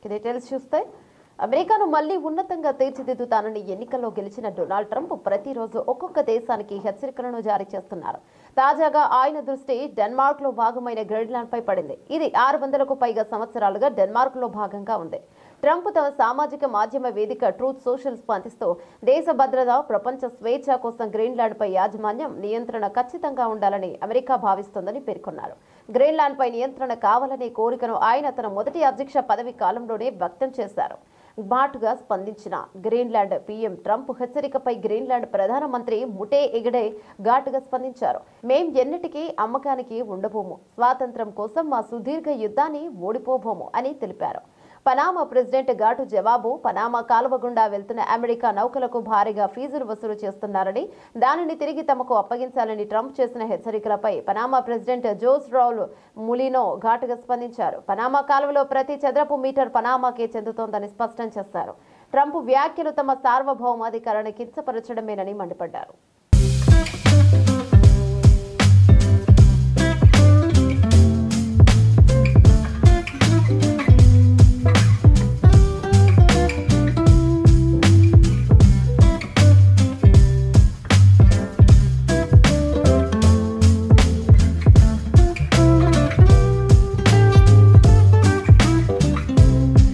Details చూస్తే అమెరికాను మళ్లీ ఉన్నతంగా తీర్చిదిద్దుతానని ఎన్నికల్లో గెలిచిన డొనాల్డ్ ట్రంప్ ప్రతిరోజు ఒక్కొక్క దేశానికి హెచ్చరికలను జారీ చేస్తున్నారు. తాజాగా ఆయన దృష్టి డెన్మార్క్ లో భాగమైన గ్రీన్లాండ్ పై పడింది. ఇది 600కు పైగా సంవత్సరాలుగా డెన్మార్క్ లో భాగంగా ఉంది. ట్రంప్ తమ సామాజిక మాధ్యమ వేదిక ట్రూత్ సోషల్ స్పందిస్తూ దేశ భద్రత, ప్రపంచ స్వేచ్ఛ కోసం గ్రీన్లాండ్ పై యాజమాన్యం నియంత్రణ ఖచ్చితంగా ఉండాలని అమెరికా భావిస్తోందని పేర్కొన్నారు. గ్రీన్లాండ్ పై నియంత్రణ కావాలనే కోరికను ఆయన తన మొదటి అధ్యక్ష పదవి కాలంలోనే వ్యక్తం చేశారు. ఘాటుగా స్పందించిన గ్రీన్లాండ్ పీఎం ట్రంప్ హెచ్చరికపై గ్రీన్లాండ్ ప్రధానమంత్రి ముటే ఎగడే ఘాటుగా స్పందించారు. మేం ఎన్నటికీ అమ్మకానికి ఉండబోము, స్వాతంత్ర్యం కోసం మా సుదీర్ఘ యుద్ధాన్ని ఓడిపోబోము అని తెలిపారు. పనామా ప్రెసిడెంట్ ఘాటు జవాబు: పనామా కాలువ గుండా వెళ్తున్న అమెరికా నౌకలకు భారీగా ఫీజులు వసూలు చేస్తున్నారని, దానిని తిరిగి తమకు అప్పగించాలని ట్రంప్ చేసిన హెచ్చరికలపై Panama president Jose Raul Mulino ఘాటుగా స్పందించారు. పనామా కాలువలో ప్రతి చదరపు మీటర్ పనామాకే చెందుతోందని స్పష్టం చేశారు. ట్రంప్ వ్యాఖ్యలు తమ సార్వభౌమాధికారాన్ని కించపరచడమేనని మండిపడ్డారు.